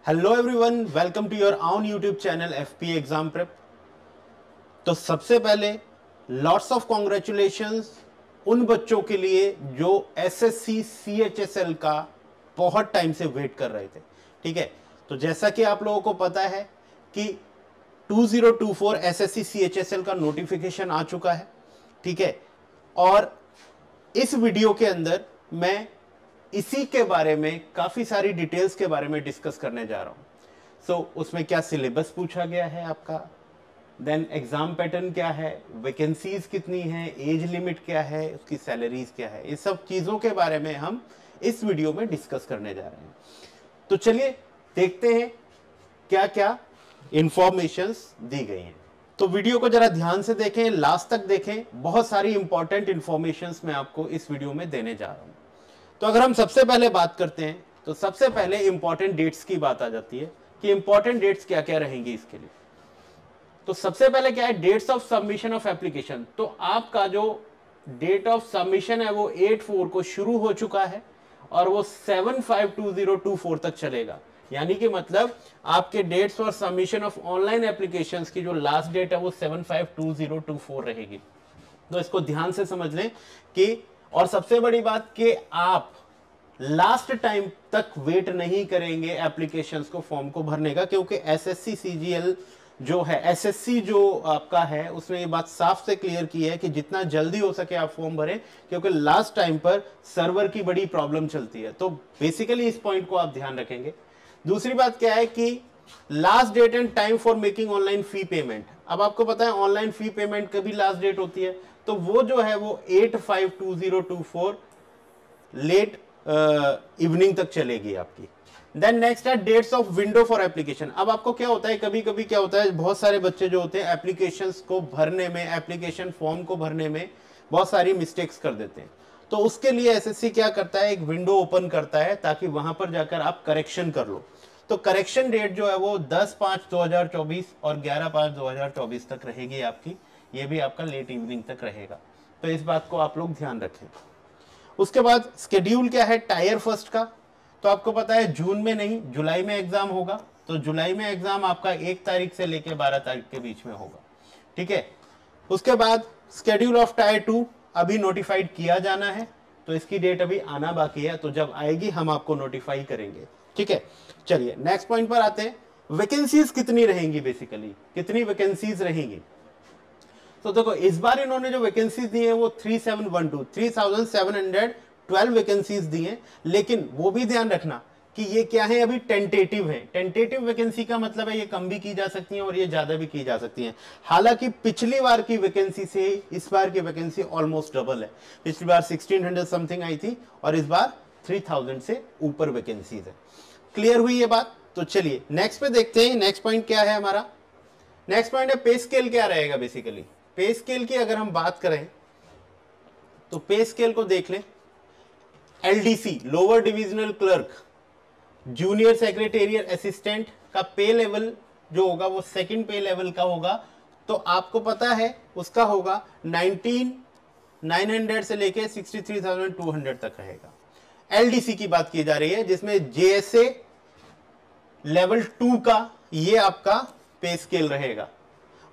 Hello everyone, welcome to your on YouTube channel FP exam prep. तो सबसे पहले lots of congratulations उन बच्चों के लिए जो एसएससी सीएचएसएल का बहुत टाइम से वेट कर रहे थे। ठीक है, तो जैसा कि आप लोगों को पता है कि 2024 एसएससी सीएचएसएल का नोटिफिकेशन आ चुका है। ठीक है, और इस वीडियो के अंदर मैं इसी के बारे में काफी सारी डिटेल्स के बारे में डिस्कस करने जा रहा हूं। सो उसमें क्या सिलेबस पूछा गया है आपका, देन एग्जाम पैटर्न क्या है, वैकेंसीज कितनी है, एज लिमिट क्या है, उसकी सैलरीज क्या है, इस सब चीजों के बारे में हम इस वीडियो में डिस्कस करने जा रहे हैं। तो चलिए देखते हैं क्या क्या इंफॉर्मेशंस दी गई हैं। तो वीडियो को जरा ध्यान से देखें, लास्ट तक देखें, बहुत सारी इंपॉर्टेंट इंफॉर्मेशंस मैं आपको इस वीडियो में देने जा रहा हूं। तो अगर हम सबसे पहले बात करते हैं तो सबसे पहले इंपॉर्टेंट डेट्स की बात आ जाती है कि इंपॉर्टेंट डेट्स क्या क्या रहेंगी इसके लिए। तो सबसे पहले क्या है, dates of submission of application. तो आपका जो डेट ऑफ सबमिशन है वो 8/4 को शुरू हो चुका है और वो 7/5/2024 तक चलेगा। यानी कि मतलब आपके dates for submission of online application की जो लास्ट डेट है वो 7/5/2024 रहेगी। तो इसको ध्यान से समझ लें कि, और सबसे बड़ी बात कि आप लास्ट टाइम तक वेट नहीं करेंगे एप्लीकेशंस को, फॉर्म को भरने का, क्योंकि एसएससी सीजीएल जो है, एसएससी जो आपका है, उसने ये बात साफ से क्लियर की है कि जितना जल्दी हो सके आप फॉर्म भरें, क्योंकि लास्ट टाइम पर सर्वर की बड़ी प्रॉब्लम चलती है। तो बेसिकली इस पॉइंट को आप ध्यान रखेंगे। दूसरी बात क्या है कि last date and time for making online fee payment. अब आपको पता है ऑनलाइन फी पेमेंट का भी लास्ट डेट होती है, तो वो जो है वो 8/5/2024 लेट इवनिंग तक चलेगी आपकी। देन नेक्स्ट है dates of window for application. अब आपको क्या होता है, कभी कभी क्या होता है, बहुत सारे बच्चे जो होते हैं एप्लीकेशंस को भरने में, एप्लीकेशन फॉर्म को भरने में बहुत सारी मिस्टेक्स कर देते हैं। तो उसके लिए एसएससी क्या करता है, एक विंडो ओपन करता है ताकि वहां पर जाकर आप करेक्शन कर लो। तो करेक्शन डेट जो है वो 10/5/2024 और 11/5/2024 तक रहेगी आपकी। ये भी आपका लेट इवनिंग तक रहेगा, तो इस बात को आप लोग ध्यान रखें। उसके बाद स्केड्यूल क्या है टायर फर्स्ट का। तो आपको पता है जून में नहीं, जुलाई में एग्जाम होगा। तो जुलाई में एग्जाम आपका 1 तारीख से लेकर 12 तारीख के बीच में होगा। ठीक है, उसके बाद स्केड्यूल ऑफ टायर 2 अभी नोटिफाइड किया जाना है, तो इसकी डेट अभी आना बाकी है, तो जब आएगी हम आपको नोटिफाई करेंगे। ठीक है, चलिए नेक्स्ट पॉइंट पर आते हैं। वैकेंसीज कितनी रहेंगी, बेसिकली कितनी वैकेंसीज रहेंगी। तो देखो इस बार इन्होंने जो वैकेंसीज दी है वो 3712 वैकेंसीज दी हैं, लेकिन वो भी ध्यान रखना कि ये क्या है, अभी टेंटेटिव है। टेंटेटिव वैकेंसी का मतलब है ये कम भी की जा सकती हैं और ये ज्यादा भी की जा सकती हैं। हालांकि पिछली बार की वैकेंसी से इस बार की वैकेंसी ऑलमोस्ट डबल है। पिछली बार 1600 समथिंग आई थी और इस बार 3000 से ऊपर वैकेंसीज है। क्लियर हुई ये बात। तो चलिए नेक्स्ट पे देखते हैं, नेक्स्ट पॉइंट क्या है हमारा। नेक्स्ट पॉइंट है पे स्केल क्या रहेगा। बेसिकली पे स्केल की अगर हम बात करें तो पे स्केल को देख लें। LDC lower divisional clerk, junior secretarial assistant का पे लेवल जो होगा वो सेकंड पे लेवल का होगा। तो आपको पता है उसका होगा 19,900 से लेके 63,200 तक रहेगा। एलडीसी की बात की जा रही है जिसमें जेएसए लेवल 2 का ये आपका पे स्केल रहेगा।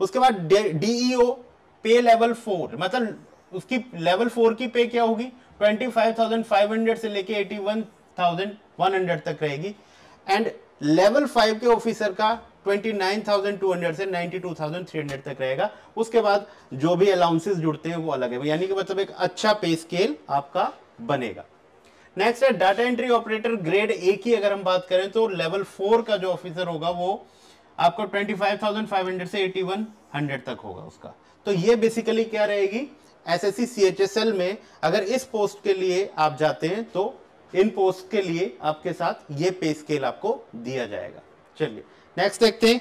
उसके बाद डीईओ पे लेवल 4, मतलब उसकी लेवल 4 की पे क्या होगी 25,500 से लेके 81,100 तक रहेगी। एंड लेवल 5 के ऑफिसर का 29,200 से 92,300 तक रहेगा। उसके बाद जो भी अलाउंसेस जुड़ते हैं वो अलग है, यानी कि मतलब एक अच्छा पे स्केल आपका बनेगा। नेक्स्ट है data entry operator grade A की अगर हम बात करें तो लेवल 4 का जो ऑफिसर होगा वो आपको 25,500 से 8100 तक होगा उसका। तो ये बेसिकली क्या रहेगी एसएससी सीएचएसएल में, अगर इस पोस्ट के लिए आप जाते हैं तो इन पोस्ट के लिए आपके साथ ये पे स्केल आपको दिया जाएगा। चलिए नेक्स्ट देखते हैं।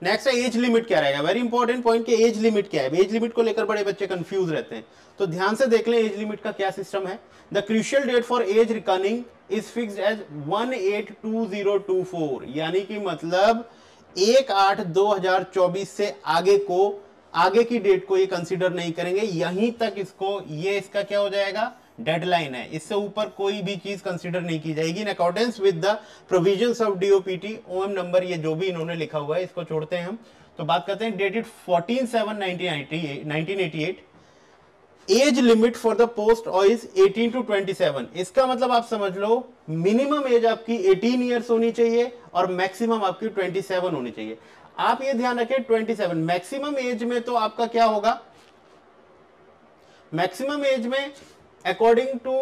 नेक्स्ट है एज लिमिट क्या रहेगा। वेरी इंपॉर्टेंट पॉइंट कि एज लिमिट क्या है। एज लिमिट को लेकर बड़े बच्चे कंफ्यूज रहते हैं, तो ध्यान से देख लें एज लिमिट का क्या सिस्टम है। The crucial date for age reckoning is fixed as 182024, यानी कि मतलब 1/8/2024 से आगे की डेट को ये कंसीडर नहीं करेंगे, यहीं तक इसको, ये इसका क्या हो जाएगा, डेडलाइन है। इससे ऊपर कोई भी चीज कंसीडर नहीं की जाएगी। In accordance with the provisions of DOPT OM number, ये जो भी इन्होंने लिखा हुआ है इसको छोड़ते हैं हम, तो बात करते हैं dated 14/7/1988। Age limit for the post is 18 to 27। इसका मतलब आप समझ लो मिनिमम एज आपकी 18 ईयर्स होनी चाहिए और मैक्सिमम आपकी 27 होनी चाहिए। आप ये ध्यान रखें 27 मैक्सिमम एज में, तो आपका क्या होगा, मैक्सिमम एज में अकॉर्डिंग टू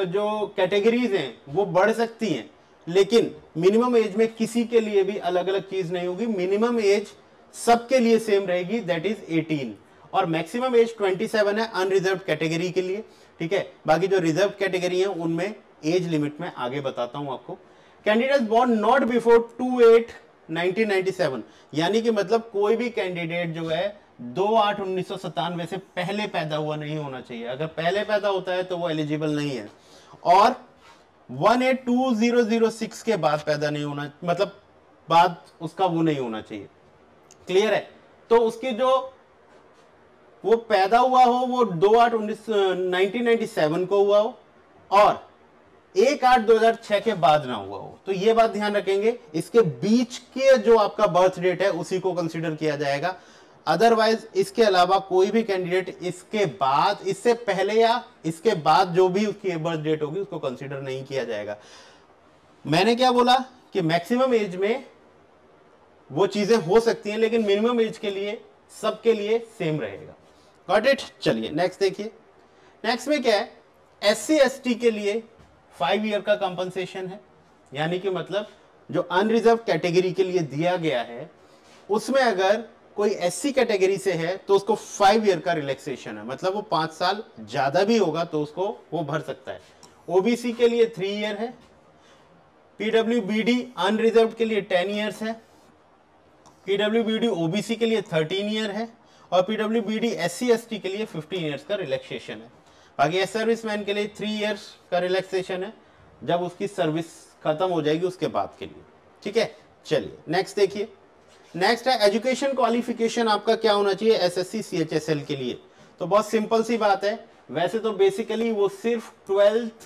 जो कैटेगरीज हैं वो बढ़ सकती हैं, लेकिन मिनिमम एज में किसी के लिए भी अलग अलग चीज नहीं होगी। मिनिमम एज सबके लिए सेम रहेगी, दैट इज 18, और मैक्सिमम एज 27 है अनरिजर्व कैटेगरी के लिए। ठीक है, बाकी जो रिजर्व कैटेगरी है उनमें एज लिमिट में आगे बताता हूं आपको। कैंडिडेट बोर्न नॉट बिफोर 2/8/1997, यानी कि मतलब कोई भी कैंडिडेट जो है 2/8/1997 से पहले पैदा हुआ नहीं होना चाहिए। अगर पहले पैदा होता है तो वो एलिजिबल नहीं है, और 1/8/2006 के बाद पैदा नहीं होना, मतलब बाद उसका वो नहीं होना चाहिए। क्लियर है, तो उसकी जो वो पैदा हुआ हो वो 2/8/1997 को हुआ हो और 1/8/2006 के बाद ना हुआ हो, तो ये बात ध्यान रखेंगे। इसके बीच के जो आपका बर्थ डेट है उसी को कंसीडर किया जाएगा। अदरवाइज इसके अलावा कोई भी कैंडिडेट इसके बाद, इससे पहले या इसके बाद जो भी उसकी बर्थ डेट होगी उसको कंसीडर नहीं किया जाएगा। मैंने क्या बोला कि मैक्सिमम एज में वो चीजें हो सकती हैं, लेकिन मिनिमम एज के लिए सबके लिए सेम रहेगा। Got it. चलिए नेक्स्ट देखिए। नेक्स्ट में क्या है, SC ST के लिए 5 ईयर का कंपनसेशन है, यानी कि मतलब जो अनरिजर्व कैटेगरी के लिए दिया गया है उसमें अगर कोई SC कैटेगरी से है तो उसको 5 ईयर का रिलैक्सेशन है, मतलब वो 5 साल ज्यादा भी होगा तो उसको वो भर सकता है। OBC के लिए 3 ईयर है, PWBD अनरिजर्व के लिए 10 ईयर्स है, PWBD OBC के लिए 13 ईयर है, और PWBD SC ST के लिए 15 ईयर्स का रिलैक्सेशन है। बाकी सर्विसमैन के लिए 3 ईयर्स का रिलैक्सेशन है, जब उसकी सर्विस खत्म हो जाएगी उसके बाद के लिए। ठीक है, चलिए नेक्स्ट देखिए। नेक्स्ट है एजुकेशन क्वालिफिकेशन आपका क्या होना चाहिए SSC CHSL के लिए। तो बहुत सिंपल सी बात है, वैसे तो बेसिकली वो सिर्फ 12th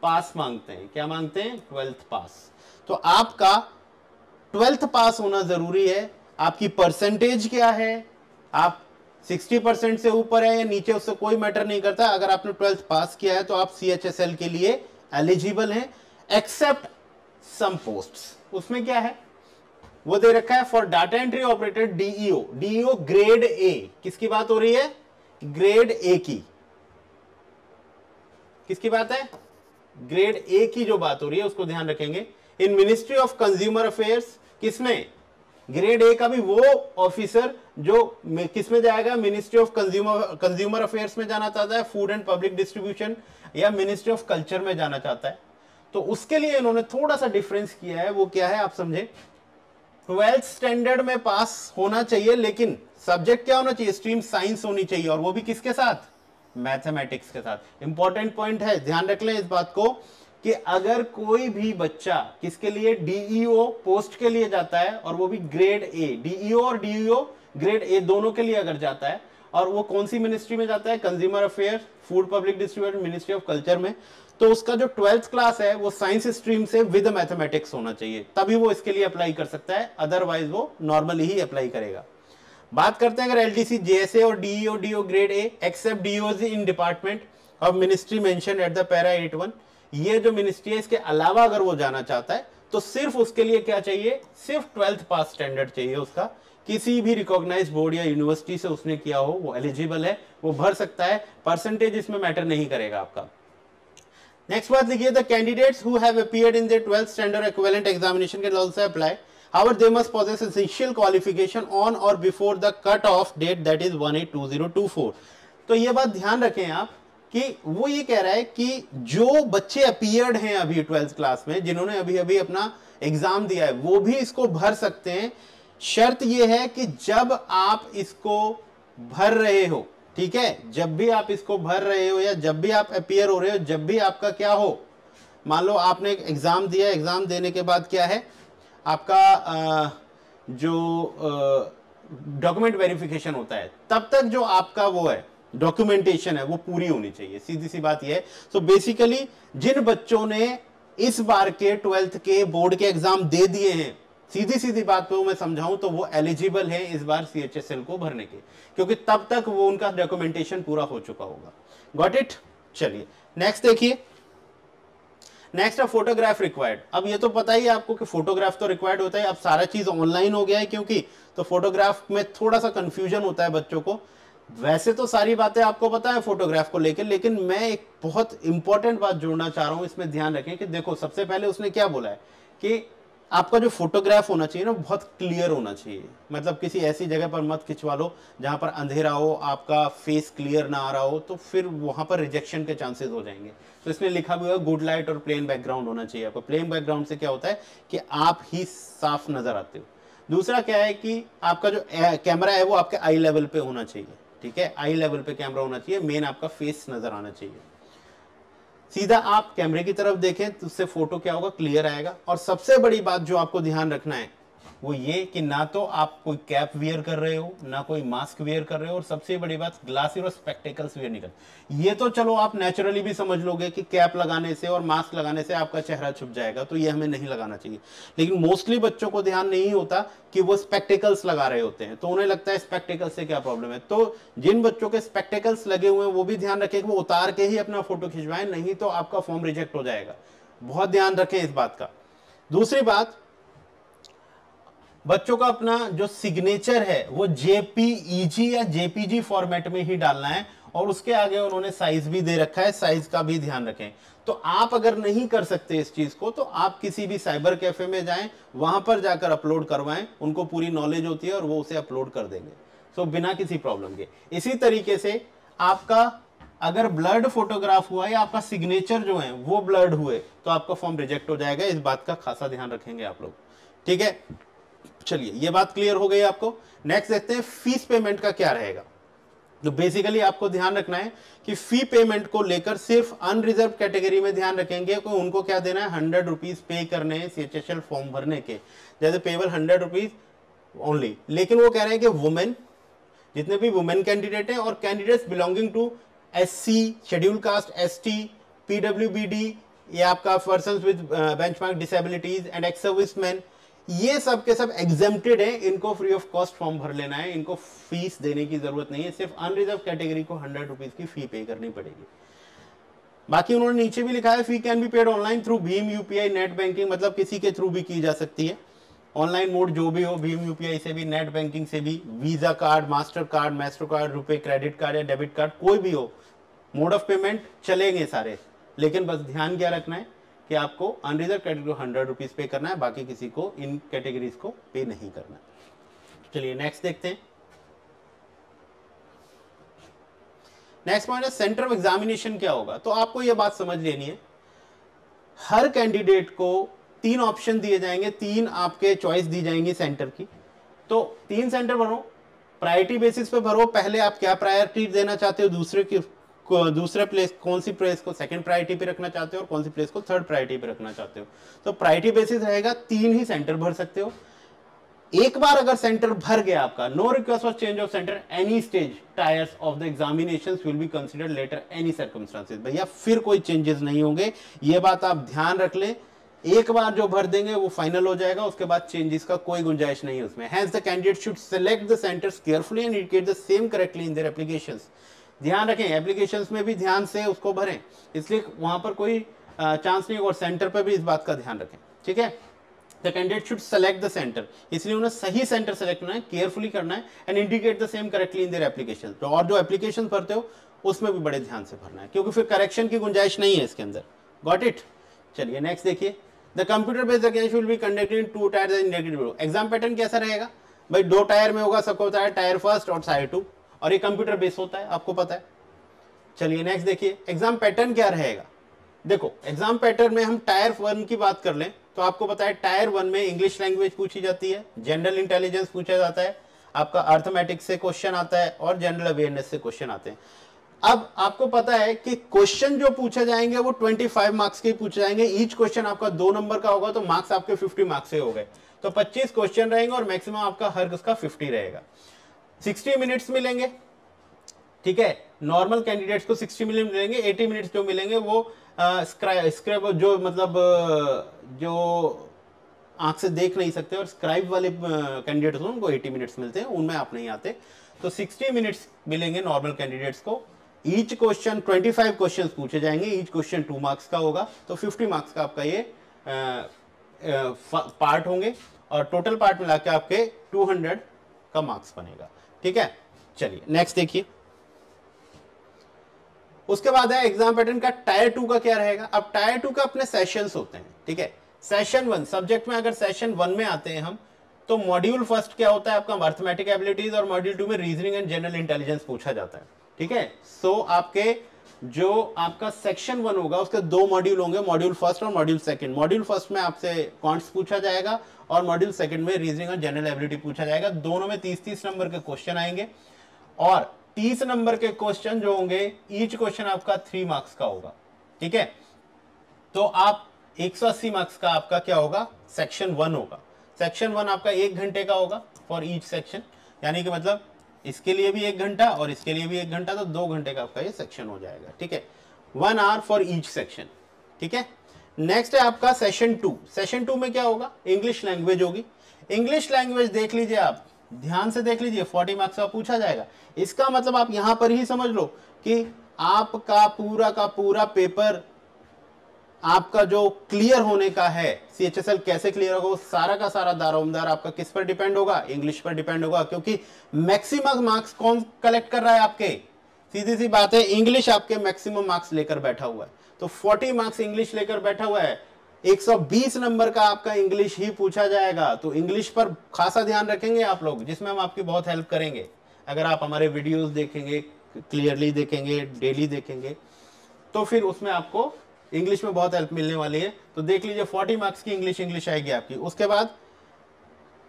पास मांगते हैं। क्या मांगते हैं? 12th पास। तो आपका 12th पास होना जरूरी है। आपकी परसेंटेज क्या है, आप 60% से ऊपर है या नीचे, उससे कोई मैटर नहीं करता। अगर आपने 12th पास किया है तो आप CHSL के लिए एलिजिबल हैं, एक्सेप्ट सम पोस्ट्स। उसमें क्या है वो दे रखा है, for data entry operator DEO grade A। किसकी बात हो रही है? ग्रेड A की। किसकी बात है? ग्रेड A की जो बात हो रही है उसको ध्यान रखेंगे। इन मिनिस्ट्री ऑफ कंज्यूमर अफेयर्स, किसमें? ग्रेड A का भी वो ऑफिसर जो किसमें जाएगा? मिनिस्ट्री ऑफ कंज्यूमर अफेयर्स में जाना चाहता है, फूड एंड पब्लिक डिस्ट्रीब्यूशन, या मिनिस्ट्री ऑफ कल्चर में जाना चाहता है। तो उसके लिए इन्होंने थोड़ा सा डिफरेंस किया है। वो क्या है आप समझे, 12th स्टैंडर्ड में पास होना चाहिए, लेकिन सब्जेक्ट क्या होना चाहिए? स्ट्रीम साइंस होनी चाहिए, और वो भी किसके साथ? मैथमेटिक्स के साथ। इंपॉर्टेंट पॉइंट है, ध्यान रख लें इस बात को कि अगर कोई भी बच्चा किसके लिए? DEO पोस्ट के लिए जाता है, और वो भी ग्रेड A, DEO और DEO ग्रेड A दोनों के लिए अगर जाता है, और वो कौन सी मिनिस्ट्री में जाता है? Consumer affair, food public distribution, ministry of culture में, तो उसका जो 12th क्लास है वो साइंस स्ट्रीम से विद मैथमेटिक्स होना चाहिए, तभी वो इसके लिए अप्लाई कर सकता है। अदरवाइज वो नॉर्मली ही अप्लाई करेगा। बात करते हैं अगर LDC, JSA और DEO grade A except DOs in department of ministry mention at the para 81, ये जो मिनिस्ट्री है इसके अलावा अगर वो जाना चाहता है तो सिर्फ उसके लिए क्या चाहिए? सिर्फ 12th पास स्टैंडर्ड चाहिए उसका। किसी भी रिकॉग्नाइज्ड बोर्ड या यूनिवर्सिटी से उसने किया हो वो एलिजिबल है, वो भर सकता है। परसेंटेज इसमें मैटर नहीं करेगा आपका। नेक्स्ट बात लिखिए, the candidates who have appeared in the 12th standard equivalent examination can also apply, however they must possess essential qualification on or before the cut off date, that is 1/8/2024। तो ये बात ध्यान रखें आप कि वो ये कह रहा है कि जो बच्चे अपीयर्ड हैं अभी 12th क्लास में, जिन्होंने अभी अभी अपना एग्जाम दिया है, वो भी इसको भर सकते हैं। शर्त ये है कि जब आप इसको भर रहे हो, ठीक है, जब भी आप इसको भर रहे हो या जब भी आप अपीयर हो रहे हो, जब भी आपका क्या हो, मान लो आपने एक एग्जाम दिया, एग्जाम देने के बाद क्या है आपका जो डॉक्यूमेंट वेरिफिकेशन होता है, तब तक जो आपका वो है डॉक्यूमेंटेशन है वो पूरी होनी चाहिए। सीधी सी बात ये है। सो बेसिकली जिन बच्चों ने इस बार के 12th के बोर्ड के एग्जाम दे दिए हैं, सीधी सीधी बात पे मैं समझाऊं तो वो एलिजिबल है इस बार CHSL को भरने के, क्योंकि तब तक वो उनका डॉक्यूमेंटेशन पूरा हो चुका होगा। Got it. चलिए नेक्स्ट देखिए। नेक्स्ट है फोटोग्राफ रिक्वायर्ड। अब ये तो पता ही है आपको कि फोटोग्राफ तो रिक्वायर्ड होता है। अब सारा चीज ऑनलाइन हो गया है क्योंकि, तो फोटोग्राफ में थोड़ा सा कंफ्यूजन होता है बच्चों को। वैसे तो सारी बातें आपको पता है फोटोग्राफ को लेकर, लेकिन मैं एक बहुत इंपॉर्टेंट बात जोड़ना चाह रहा हूं, इसमें ध्यान रखें कि देखो सबसे पहले उसने क्या बोला है कि आपका जो फोटोग्राफ होना चाहिए ना बहुत क्लियर होना चाहिए। मतलब किसी ऐसी जगह पर मत खिंचवा लो जहां पर अंधेरा हो, आपका फेस क्लियर ना आ रहा हो, तो फिर वहां पर रिजेक्शन के चांसेस हो जाएंगे। तो इसमें लिखा भी हुआ गुड लाइट और प्लेन बैकग्राउंड होना चाहिए आपको। प्लेन बैकग्राउंड से क्या होता है कि आप ही साफ नजर आते हो। दूसरा क्या है कि आपका जो कैमरा है वो आपके आई लेवल पे होना चाहिए, ठीक है, आई लेवल पे कैमरा होना चाहिए, मेन आपका फेस नजर आना चाहिए। सीधा आप कैमरे की तरफ देखें तो उससे फोटो क्या होगा, क्लियर आएगा। और सबसे बड़ी बात जो आपको ध्यान रखना है वो ये कि ना तो आप कोई कैप वियर कर रहे हो, ना कोई मास्क वियर कर रहे हो, और सबसे बड़ी बात ग्लासेस और स्पेक्टिकल्स वियर नहीं कर। ये तो चलो आप नेचुरली भी समझ लोगे कि कैप लगाने से और मास्क लगाने से आपका चेहरा छुप जाएगा, तो ये हमें नहीं लगाना चाहिए। लेकिन मोस्टली बच्चों को ध्यान नहीं होता कि वो स्पेक्टिकल्स लगा रहे होते हैं, तो उन्हें लगता है स्पेक्टिकल्स से क्या प्रॉब्लम है। तो जिन बच्चों के स्पेक्टिकल्स लगे हुए हैं वो भी ध्यान रखें कि वो उतार के ही अपना फोटो खिंचवाएं, नहीं तो आपका फॉर्म रिजेक्ट हो जाएगा। बहुत ध्यान रखें इस बात का। दूसरी बात, बच्चों का अपना जो सिग्नेचर है वो JPEG या JPG फॉर्मेट में ही डालना है, और उसके आगे उन्होंने साइज भी दे रखा है, साइज का भी ध्यान रखें। तो आप अगर नहीं कर सकते इस चीज को तो आप किसी भी साइबर कैफे में जाएं, वहां पर जाकर अपलोड करवाएं, उनको पूरी नॉलेज होती है और वो उसे अपलोड कर देंगे, सो बिना किसी प्रॉब्लम के। इसी तरीके से आपका अगर ब्लर्ड फोटोग्राफ हुआ या आपका सिग्नेचर जो है वो ब्लर्ड हुए तो आपका फॉर्म रिजेक्ट हो जाएगा। इस बात का खासा ध्यान रखेंगे आप लोग, ठीक है। चलिए ये बात क्लियर हो गई आपको। नेक्स्ट देखते हैं फीस पेमेंट का क्या रहेगा। तो बेसिकली आपको ध्यान रखना है कि फी पेमेंट को लेकर सिर्फ अनरिजर्व कैटेगरी में ध्यान रखेंगे कि उनको क्या देना है, 100 रुपीज पे करने हैं CHSL फॉर्म भरने के, जैसे पेबल 100 रुपीज ओनली। लेकिन वो कह रहे हैं कि वुमेन, जितने भी वुमेन कैंडिडेट हैं और candidates belonging to SC, schedule caste, ST, PWBD, ये आपका persons with benchmark disabilities and ex serviceman, ये सब के सब एग्जेम्प्टेड है, इनको फ्री ऑफ कॉस्ट फॉर्म भर लेना है, इनको फीस देने की जरूरत नहीं है। सिर्फ अनरिजर्व कैटेगरी को 100 रुपीज की फी पे करनी पड़ेगी। बाकी उन्होंने नीचे भी लिखा है fee can be paid online through भीम UPI नेट बैंकिंग, मतलब किसी के थ्रू भी की जा सकती है। ऑनलाइन मोड जो भी हो, भीम UPI से भी, नेट बैंकिंग से भी, visa card, master card, master card, रुपए क्रेडिट कार्ड या डेबिट कार्ड, कोई भी हो मोड ऑफ पेमेंट चलेंगे सारे। लेकिन बस ध्यान क्या रखना है कि आपको अनरिजर्व कैटेगरी को 100 रुपीज पे करना है, बाकी किसी को इन कैटेगरीज को पे नहीं करना। चलिए नेक्स्ट देखते हैं। नेक्स्ट पॉइंट है सेंटर ऑफ एग्जामिनेशन क्या होगा। तो आपको यह बात समझ लेनी है, हर कैंडिडेट को 3 ऑप्शन दिए जाएंगे, 3 आपके चॉइस दी जाएंगी सेंटर की। तो 3 सेंटर भरो, प्रायोरिटी बेसिस पे भरो। पहले आप क्या प्रायोरिटी देना चाहते हो, दूसरे प्लेस, कौन सी प्लेस को सेकंड प्रायोरिटी पे रखना चाहते हो और कौन सी प्लेस को थर्ड प्रायोरिटी पे रखना चाहते हो। तो प्रायोरिटी बेसिस रहेगा, 3 ही सेंटर भर सकते हो। एक बार अगर सेंटर भर गया आपका, no request for change of centre any stage tiers of the examinations will be considered later any circumstances. भैया फिर कोई चेंजेस नहीं होंगे, ये बात आप ध्यान रख लें। एक बार जो भर देंगे वो फाइनल हो जाएगा, उसके बाद चेंजेस का कोई गुंजाइश नहीं है उसमें। Hence the candidate should select the centers carefully and indicate the same correctly in their applications। ध्यान रखें एप्लीकेशंस में भी ध्यान से उसको भरें, इसलिए वहां पर कोई चांस नहीं, और सेंटर पर भी इस बात का ध्यान रखें, ठीक है। The candidate should select the centre, इसलिए उन्हें सही सेंटर सेलेक्ट करना है, केयरफुली करना है, and indicate the same correctly in their application. तो और जो एप्लीकेशन भरते हो उसमें भी बड़े ध्यान से भरना है, क्योंकि फिर करेक्शन की गुंजाइश नहीं है इसके अंदर। Got it. चलिए नेक्स्ट देखिए। The computer based examination will be conducted in 2 tyres in negative. Exam pattern कैसा रहेगा भाई, 2 टायर में होगा, सबको होता है टायर 1 और टायर 2, और ये कंप्यूटर बेस्ड होता है, आपको पता है। चलिए नेक्स्ट देखिए, एग्जाम पैटर्न क्या रहेगा। देखो एग्जाम पैटर्न में हम टायर 1 की बात कर लें तो आपको पता है टायर 1 में इंग्लिश लैंग्वेज पूछी जाती है, जनरल इंटेलिजेंस पूछा जाता है, आपका अर्थमेटिक्स से क्वेश्चन आता है और जनरल अवेयरनेस से क्वेश्चन आते हैं। अब आपको पता है कि क्वेश्चन जो पूछे जाएंगे वो 25 मार्क्स के पूछे जाएंगे, ईच क्वेश्चन आपका 2 नंबर का होगा, तो मार्क्स आपके 50 मार्क्स से हो गए, तो 25 क्वेश्चन रहेंगे और मैक्सिमम आपका हर उसका 50 रहेगा। 60 मिनट्स मिलेंगे, ठीक है, नॉर्मल कैंडिडेट्स को 60 मिनट मिलेंगे, 80 मिनट्स जो मिलेंगे वो स्क्राइब जो मतलब जो आंख से देख नहीं सकते और स्क्राइब वाले कैंडिडेट्स हैं उनको 80 मिनट्स मिलते हैं, उनमें आप नहीं आते, तो 60 मिनट्स मिलेंगे नॉर्मल कैंडिडेट्स को। ईच क्वेश्चन 25 क्वेश्चंस पूछे जाएंगे, ईच क्वेश्चन 2 मार्क्स का होगा, तो 50 मार्क्स का आपका ये पार्ट होंगे और टोटल पार्ट मिला के आपके 200 का मार्क्स बनेगा, ठीक है। चलिए नेक्स्ट देखिए, उसके बाद है एग्जाम पैटर्न का टायर 2 का क्या रहेगा। अब टायर 2 का अपने सेशंस होते हैं, ठीक है। सेशन 1 सब्जेक्ट में, अगर सेशन 1 में आते हैं हम, तो मॉड्यूल फर्स्ट क्या होता है आपका अर्थमेटिक एबिलिटीज, और मॉड्यूल 2 में रीजनिंग एंड जनरल इंटेलिजेंस पूछा जाता है, ठीक है। सो आपके जो आपका सेक्शन 1 होगा उसके 2 मॉड्यूल होंगे, मॉड्यूल फर्स्ट और मॉड्यूल सेकंड। मॉड्यूल फर्स्ट में आपसे क्वांट्स पूछा जाएगा और मॉड्यूल सेकंड में रीजनिंग और जनरल एबिलिटी पूछा जाएगा। दोनों में 30-30 नंबर के क्वेश्चन आएंगे और 30 नंबर के क्वेश्चन जो होंगे, ईच क्वेश्चन आपका 3 मार्क्स का होगा, ठीक है। तो आप 180 मार्क्स का आपका क्या होगा, सेक्शन 1 होगा। सेक्शन 1 आपका 1 घंटे का होगा फॉर ईच सेक्शन, यानी कि मतलब इसके लिए भी 1 घंटा और इसके लिए भी 1 घंटा, तो 2 घंटे का आपका ये सेक्शन हो जाएगा, ठीक है। 1 आवर फॉर ईच सेक्शन, ठीक है। नेक्स्ट है आपका सेशन 2। सेशन 2 में क्या होगा, इंग्लिश लैंग्वेज होगी। इंग्लिश लैंग्वेज देख लीजिए, आप ध्यान से देख लीजिए, 40 मार्क्स का पूछा जाएगा। इसका मतलब आप यहां पर ही समझ लो कि आपका पूरा का पूरा पेपर आपका जो क्लियर होने का है, CHSL कैसे क्लियर होगा, वो सारा का सारा दारोमदार आपका किस पर डिपेंड होगा, इंग्लिश पर डिपेंड होगा, क्योंकि मैक्सिमम मार्क्स कौन कलेक्ट कर रहा है आपके, सीधी सी बात है, इंग्लिश आपके मैक्सिमम मार्क्स लेकर बैठा हुआ है। तो 40 मार्क्स इंग्लिश लेकर बैठा हुआ है, 120 नंबर का आपका इंग्लिश ही पूछा जाएगा। तो इंग्लिश पर खासा ध्यान रखेंगे आप लोग, जिसमें हम आपकी बहुत हेल्प करेंगे। अगर आप हमारे वीडियोस देखेंगे, क्लियरली देखेंगे, डेली देखेंगे, तो फिर उसमें आपको इंग्लिश में बहुत हेल्प मिलने वाली है। तो देख लीजिए 40 मार्क्स की इंग्लिश आएगी आपकी। उसके बाद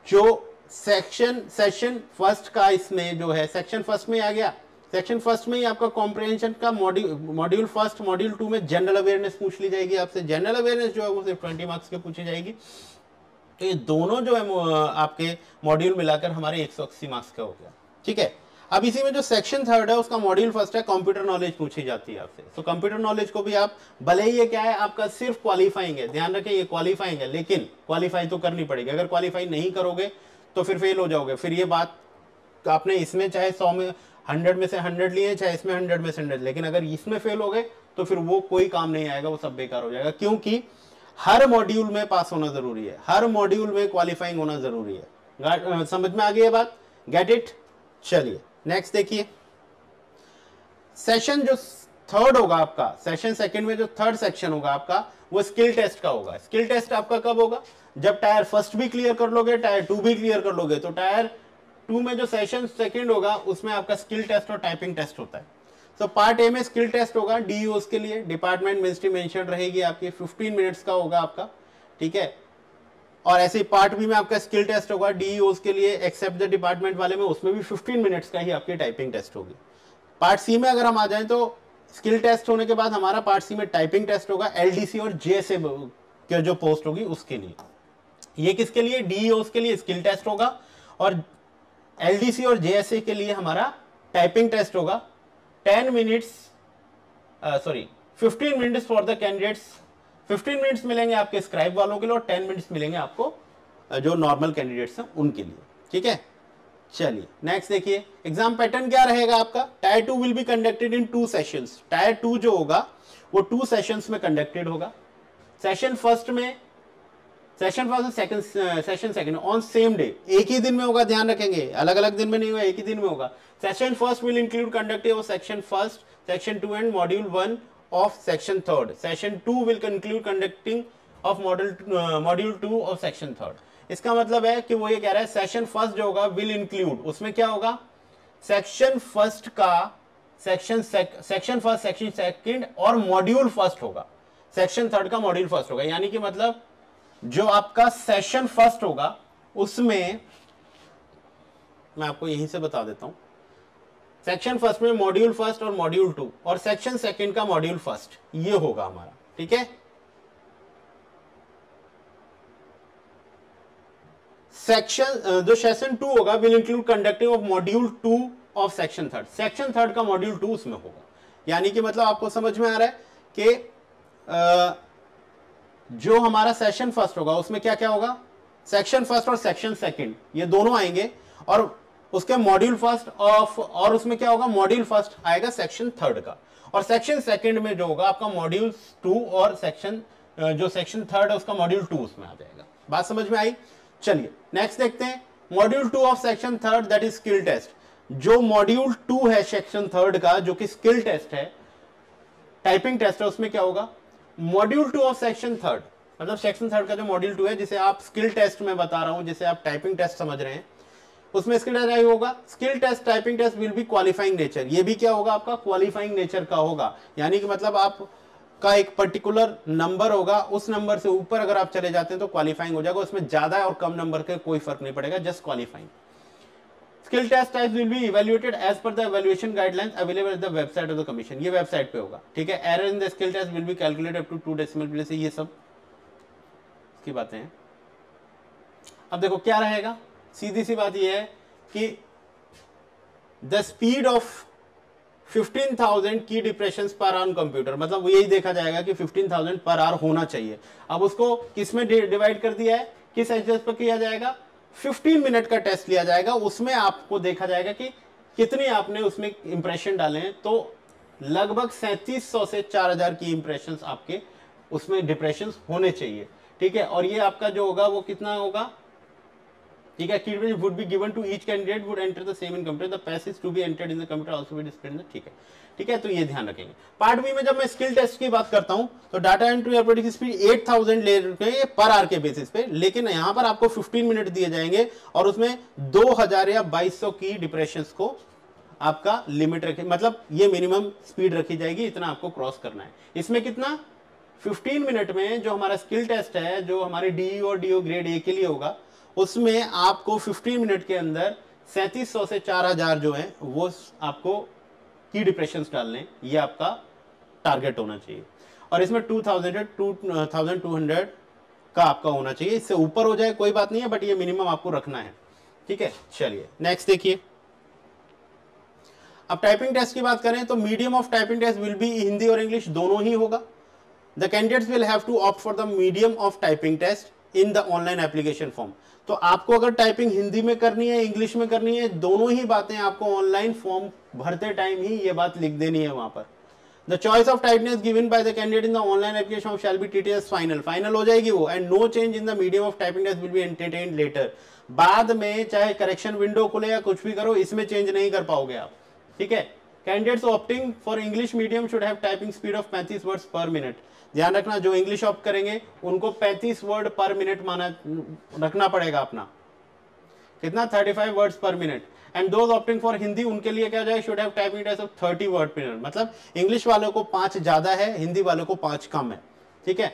जो सेशन फर्स्ट का इसमें जो है, सेक्शन फर्स्ट में आ गया, सेक्शन फर्स्ट में ही आपका कॉम्प्रिहेंशन का मॉड्यूल फर्स्ट, मॉड्यूल 2 में जनरल अवेयरनेस पूछ ली जाएगी आपसे। जनरल अवेयरनेस जो है वो सिर्फ 20 मार्क्स की पूछी जाएगी। तो ये दोनों जो है आपके मॉड्यूल मिलाकर हमारे 180 मार्क्स का हो गया, ठीक है। अब इसी में जो सेक्शन 3 है उसका मॉड्यूल फर्स्ट है, कंप्यूटर नॉलेज पूछी जाती है आपसे। तो कंप्यूटर नॉलेज को भी आप, भले ही ये क्या है आपका सिर्फ क्वालिफाइंग है, ध्यान रखें ये क्वालिफाइंग है, लेकिन क्वालिफाई तो करनी पड़ेगी। अगर क्वालिफाई नहीं करोगे तो फिर फेल हो जाओगे। फिर ये बात आपने इसमें चाहे 100 में 100 में से 100 लिए, चाहे इसमें 100 में से 100, लेकिन अगर इसमें फेल हो गए तो फिर वो कोई काम नहीं आएगा, वो सब बेकार हो जाएगा। क्योंकि हर मॉड्यूल में पास होना जरूरी है, हर मॉड्यूल में क्वालिफाइंग होना जरूरी है। समझ में आ गई ये बात, गेट इट। चलिए नेक्स्ट देखिए, सेशन जो 3rd होगा आपका, सेशन 2 में जो 3rd सेक्शन होगा आपका, वो स्किल टेस्ट का होगा। स्किल टेस्ट आपका कब होगा, जब टायर 1 भी क्लियर कर लोगे, टायर 2 भी क्लियर कर लोगे। तो टायर 2 में जो सेशन 2 होगा उसमें आपका स्किल टेस्ट और टाइपिंग टेस्ट होता है। तो पार्ट ए में स्किल टेस्ट होगा, DEOs के लिए, डिपार्टमेंट मिनिस्ट्री मेंशन रहेगी आपकी, 15 मिनट्स का होगा आपका, ठीक है। और ऐसे ही पार्ट बी में आपका स्किल टेस्ट होगा DEOs के लिए, एक्सेप्ट द डिपार्टमेंट वाले में, उसमें भी 15 मिनट्स का ही आपकी टाइपिंग टेस्ट होगी। पार्ट सी में अगर हम आ जाएं तो स्किल टेस्ट होने के बाद हमारा पार्ट सी में टाइपिंग टेस्ट होगा, LDC और JSA के जो पोस्ट होगी उसके लिए। ये किसके लिए, DEOs के लिए स्किल टेस्ट होगा, और LDC और JSA के लिए हमारा टाइपिंग टेस्ट होगा। 15 minutes for the candidates, 15 minutes मिलेंगे आपके स्क्राइब वालों के लिए और 10 मिनट्स मिलेंगे आपको जो नॉर्मल कैंडिडेट्स हैं उनके लिए, ठीक है। चलिए नेक्स्ट देखिए, एग्जाम पैटर्न क्या रहेगा आपका। Tyre 2 will be conducted in 2 sessions. Tyre 2 जो होगा वो 2 सेशंस में कंडक्टेड होगा। Session first session second on same day, एक ही दिन में होगा, ध्यान रखेंगे, अलग अलग दिन में नहीं होगा, एक ही दिन में होगा। Session first will include conducting of section first, section 2 and module 1 of section 3rd. Section 2 will conclude conducting of module 2 of section 3rd. इसका मतलब है कि वो ये कह रहा है सेशन फर्स्ट जो होगा will include, उसमें क्या होगा, सेक्शन फर्स्ट का सेक्शन फर्स्ट, सेक्शन सेकंड और मॉड्यूल फर्स्ट होगा, सेक्शन थर्ड का मॉड्यूल फर्स्ट होगा। यानी कि मतलब जो आपका सेशन फर्स्ट होगा उसमें मैं आपको यहीं से बता देता हूं, सेक्शन फर्स्ट में मॉड्यूल फर्स्ट और मॉड्यूल टू, और सेक्शन सेकंड का मॉड्यूल फर्स्ट, ये होगा हमारा। ठीक है, सेक्शन जो सेशन टू होगा will include conducting of module two of section third, section third का मॉड्यूल टू उसमें होगा। यानी कि मतलब आपको समझ में आ रहा है कि जो हमारा सेशन फर्स्ट होगा उसमें क्या क्या होगा, सेक्शन फर्स्ट और सेक्शन सेकंड ये दोनों आएंगे, और उसके मॉड्यूल फर्स्ट ऑफ, और उसमें क्या होगा, मॉड्यूल फर्स्ट आएगा सेक्शन थर्ड का, और सेक्शन सेकंड में जो होगा आपका मॉड्यूल टू और सेक्शन जो सेक्शन थर्ड है उसका मॉड्यूल टू उसमें आ जाएगा। बात समझ में आई? चलिए नेक्स्ट देखते हैं, module two of section third that is skill test. जो मॉड्यूल टू है सेक्शन थर्ड का जो कि स्किल टेस्ट है, टाइपिंग टेस्ट है, उसमें क्या होगा, module two of section third, मतलब सेक्शन थर्ड का जो मॉड्यूल टू है जिसे आप स्किल टेस्ट में बता रहा हूं, जिसे आप टाइपिंग टेस्ट समझ रहे हैं, उसमें स्किल टेस्ट होगा। Skill test typing test will be qualifying nature, ये भी क्या होगा आपका क्वालिफाइंग नेचर का होगा। यानी कि मतलब आपका एक पर्टिकुलर नंबर होगा, उस नंबर से ऊपर अगर आप चले जाते हैं तो क्वालिफाइंग हो जाएगा, उसमें ज्यादा और कम नंबर के कोई फर्क नहीं पड़ेगा, just qualifying. Skill test types will be evaluated as per the evaluation guidelines available at the website of the commission, ये वेबसाइट पे होगा। ठीक है, error in the skill test will be calculated up to 2 decimal places, ये सब की बातें हैं। अब देखो क्या रहेगा, सीधी सी बात ये है कि the speed of 15,000 की डिप्रेशंस पर आवर कंप्यूटर, मतलब यही देखा जाएगा कि 15,000 पर आवर होना चाहिए। अब उसको किस में डिवाइड कर दिया है, किस एक्सेस पर किया जाएगा, 15 मिनट का टेस्ट लिया जाएगा, उसमें आपको देखा जाएगा कि कितने आपने उसमें इंप्रेशन डाले हैं, तो लगभग 3700 से 4000 की इंप्रेशंस आपके उसमें डिप्रेशंस होने चाहिए। ठीक है, और ये आपका जो होगा वो कितना होगा, ठीक है, की would be given to each candidate would enter the same in computer, the passage to be entered in the computer also be displayed in the, ठीक है, ठीक है, तो ये ध्यान रखेंगे। पार्ट बी में जब मैं स्किल टेस्ट की बात करता हूं तो डाटा एंट्री ऑपरेटिंग की स्पीड 8000 ले रहे पर आवर के बेसिस पे, लेकिन यहां पर आपको 15 मिनट दिए जाएंगे और उसमें 2000 या 2200 की डिप्रेशंस को आपका लिमिट रखे, मतलब ये मिनिमम स्पीड रखी जाएगी, इतना आपको क्रॉस करना है। इसमें कितना, 15 मिनट में जो हमारा स्किल टेस्ट है, जो हमारे डी और डीओ ग्रेड ए के लिए होगा, उसमें आपको 15 मिनट के अंदर 3700 से 4000 जो है वो आपको की डिप्रेशंस डालने, ये आपका टारगेट होना चाहिए। और इसमें 2200 का आपका होना चाहिए, इससे ऊपर हो जाए कोई बात नहीं है, बट ये मिनिमम आपको रखना है। ठीक है, चलिए नेक्स्ट देखिए। अब टाइपिंग टेस्ट की बात करें तो medium of typing test will be Hindi और इंग्लिश दोनों ही होगा। The candidates will have to opt for the medium of typing test in the online application form. तो आपको अगर टाइपिंग हिंदी में करनी है, इंग्लिश में करनी है, दोनों ही बातें आपको ऑनलाइन फॉर्म भरते टाइम ही ये बात लिख देनी है वहां पर। The choice of typeness given by the candidate in the online application form shall be treated as final, final हो जाएगी वो, and no change in the medium of typing test will be entertained later. बाद में चाहे correction window खुले या कुछ भी करो, इसमें चेंज नहीं कर पाओगे आप। ठीक है, candidates opting for English medium should have typing speed of 35 words per minute. ध्यान रखना, जो इंग्लिश ऑप्ट करेंगे उनको 35 वर्ड पर मिनट माना रखना पड़ेगा अपना, कितना, 35 words per minute. And those opting for Hindi, उनके लिए क्या हो जाएगा, should have typing test of 30 word per minute, मतलब इंग्लिश वालों को 5 ज्यादा है, हिंदी वालों को 5 कम है। ठीक है,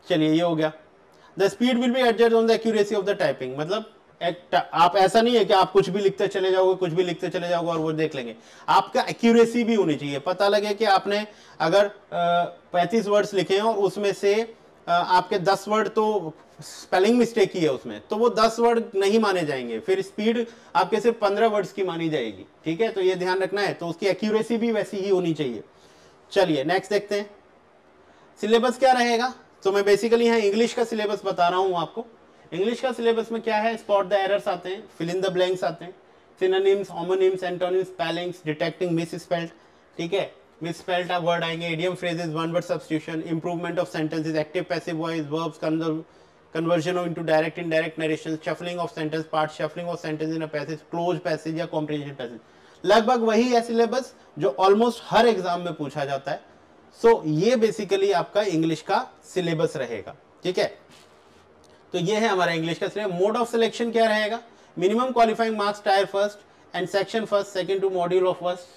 चलिए ये हो गया। The speed will be adjust on the accuracy of the typing, मतलब आप ऐसा नहीं है कि आप कुछ भी लिखते चले जाओगे, कुछ भी लिखते चले जाओगे और वो देख लेंगे, आपका एक्यूरेसी भी होनी चाहिए। पता लगे कि आपने अगर 35 वर्ड्स लिखे हैं और उसमें से आपके 10 वर्ड तो स्पेलिंग मिस्टेक ही है उसमें, तो वो 10 वर्ड नहीं माने जाएंगे, फिर स्पीड आपके सिर्फ 15 वर्ड्स की मानी जाएगी। ठीक है, तो ये ध्यान रखना है, तो उसकी एक्यूरेसी भी वैसी ही होनी चाहिए। चलिए नेक्स्ट देखते हैं, सिलेबस क्या रहेगा। तो मैं बेसिकली यहाँ इंग्लिश का सिलेबस बता रहा हूँ आपको। इंग्लिश का सिलेबस में क्या है, स्पॉट द एरर्स आते हैं, फिल इन द ब्लैंक्स आते हैं, synonyms, homonyms, antonyms, spellings, detecting misspelled, ठीक है, मिसस्पेल्ड वर्ड आएंगे, idiom phrases, one word substitution, improvement of sentences, active passive voice, verbs, conversion into direct indirect narration, shuffling of sentence part, shuffling of sentence in a passage, close passage या comprehension passage. लगभग वही है syllabus जो almost हर exam में पूछा जाता है। सो ये बेसिकली आपका इंग्लिश का सिलेबस रहेगा। ठीक है, तो ये है हमारा इंग्लिश का सिलेबस। मोड ऑफ सिलेक्शन क्या रहेगा, minimum qualifying marks tyre first, and section first, second to module of first,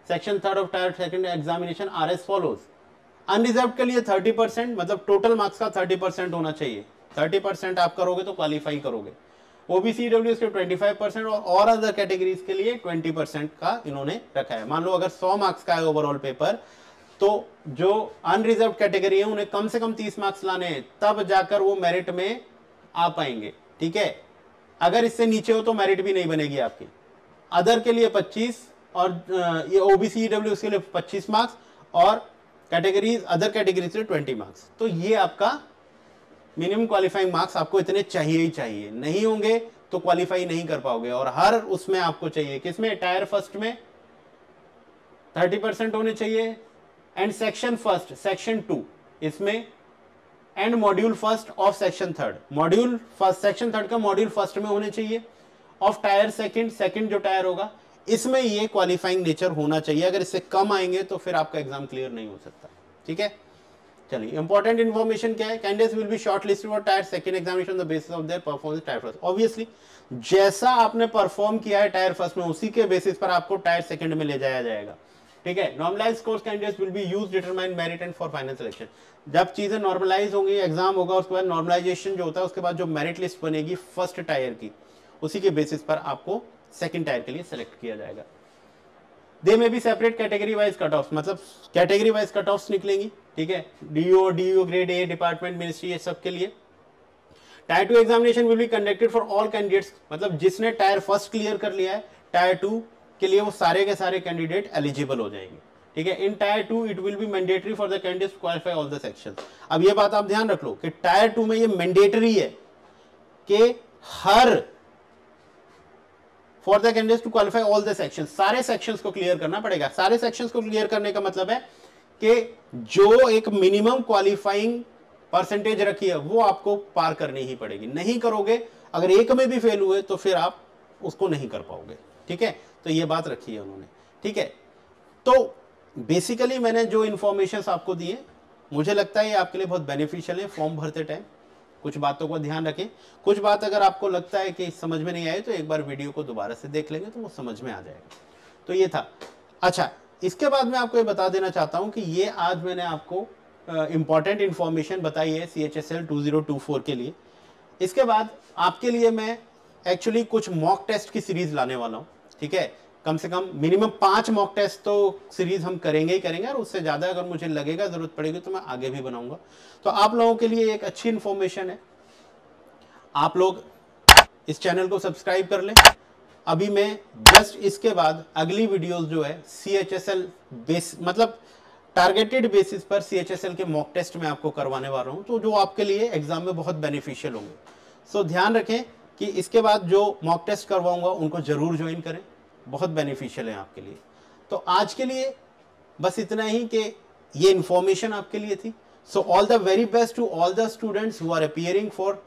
section third of tier second examination are as follows. Unreserve के लिए 30%, मतलब टोटल मार्क्स का 30% होना चाहिए. 30% आप करोगे तो क्वालिफाई करोगे. ओबीसी ईडब्ल्यूएस के 25% और अदर कैटेगरीज के लिए 20% का इन्होंने रखा है. मान लो अगर 100 मार्क्स का है ओवरऑल पेपर, तो जो अनरिजर्व कैटेगरी है उन्हें कम से कम 30 मार्क्स लाने हैं, तब जाकर वो मेरिट में आ पाएंगे. ठीक है, अगर इससे नीचे हो तो मेरिट भी नहीं बनेगी आपकी. अदर के लिए 25 और ये ओबीसी ईडब्ल्यूएस के लिए 25 मार्क्स और कैटेगरीज अदर कैटेगरीज के लिए 20 मार्क्स. तो ये आपका मिनिमम क्वालिफाइंग मार्क्स आपको इतने चाहिए ही चाहिए. नहीं होंगे तो क्वालिफाई नहीं कर पाओगे. और हर उसमें आपको चाहिए, किसमें, टायर फर्स्ट में 30% होने चाहिए, एंड सेक्शन फर्स्ट, सेक्शन 2 इसमें, and module first of section third. Module first, section third का मॉड्यूल फर्स्ट में होने चाहिए. ऑफ टायर सेकंड, सेकंड जो टायर होगा इसमें ये क्वालिफाइंग नेचर होना चाहिए. अगर इससे कम आएंगे तो फिर आपका एग्जाम क्लियर नहीं हो सकता. ठीक है, चलिए. इंपॉर्टेंट इन्फॉर्मेशन क्या है, candidates will be shortlisted for tyre second examination on the basis of their performance tyre first. Obviously जैसा आपने परफॉर्म किया है टायर फर्स्ट में, उसी के बेसिस पर आपको टायर सेकंड में ले जाया जाएगा. ठीक है, normalize course candidates will be used determine merit and for final selection. जब चीजें नॉर्मलाइज होंगी, एग्जाम होगा, उसके बाद नॉर्मलाइजेशन जो होता है, उसके बाद जो मेरिट लिस्ट बनेगी फर्स्ट टायर की, उसी के बेसिस पर आपको सेकंड टायर के लिए सेलेक्ट किया जाएगा. दे में भी separate category wise cut off, मतलब कैटेगरी वाइज कट ऑफ निकलेंगी. ठीक है, DO grade A, department, ministry, ये सब के लिए. Tier 2 examination will be conducted for all candidates, मतलब जिसने टायर फर्स्ट क्लियर कर लिया है, टायर 2 के लिए वो सारे के सारे कैंडिडेट एलिजिबल हो जाएंगे. ठीक है, in tier 2 it will be mandatory for the candidates qualify all the sections. अब ये बात आप ध्यान रख लो कि टायर 2 में ये मैंडेटरी है कि हर for the candidates to qualify all the sections, सारे सेक्शंस को क्लियर करना पड़ेगा. सारे सेक्शंस को क्लियर करने का मतलब है कि जो एक मिनिमम क्वालिफाइंग परसेंटेज रखी है वो आपको पार करनी ही पड़ेगी. नहीं करोगे, अगर एक में भी फेल हुए तो फिर आप उसको नहीं कर पाओगे. ठीक है, तो ये बात रखी है उन्होंने. ठीक है, तो बेसिकली मैंने जो इंफॉर्मेशन आपको दी है, मुझे लगता है ये आपके लिए बहुत बेनिफिशियल है. फॉर्म भरते टाइम कुछ बातों को ध्यान रखें. कुछ बात अगर आपको लगता है कि समझ में नहीं आई तो एक बार वीडियो को दोबारा से देख लेंगे तो वो समझ में आ जाएगा. तो ये था. अच्छा, इसके बाद मैं आपको ये बता देना चाहता हूं कि ये आज मैंने आपको इंपॉर्टेंट इंफॉर्मेशन बताई है CHSL 2024 के लिए. इसके बाद आपके लिए मैं एक्चुअली कुछ मॉक टेस्ट की सीरीज लाने वाला हूं. ठीक है, कम से कम मिनिमम 5 मॉक टेस्ट तो सीरीज हम करेंगे ही करेंगे, और उससे ज्यादा अगर मुझे लगेगा जरूरत पड़ेगी तो मैं आगे भी बनाऊंगा. तो आप लोगों के लिए एक अच्छी इंफॉर्मेशन है, आप लोग इस चैनल को सब्सक्राइब कर लें. अभी मैं जस्ट इसके बाद अगली वीडियोस जो है CHSL बेस, मतलब टारगेटेड बेसिस पर CHSL के मॉक टेस्ट में आपको करवाने वाला हूं, तो जो आपके लिए एग्जाम में बहुत बेनिफिशियल होंगे. सो ध्यान रखें कि इसके बाद जो मॉक टेस्ट करवाऊंगा उनको जरूर ज्वाइन करें, बहुत बेनिफिशियल है आपके लिए. तो आज के लिए बस इतना ही कि ये इंफॉर्मेशन आपके लिए थी. So all the very best to all the students who are appearing for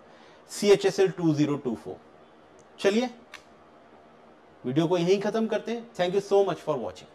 CHSL 2024. चलिए वीडियो को यहीं खत्म करते हैं. Thank you so much for watching.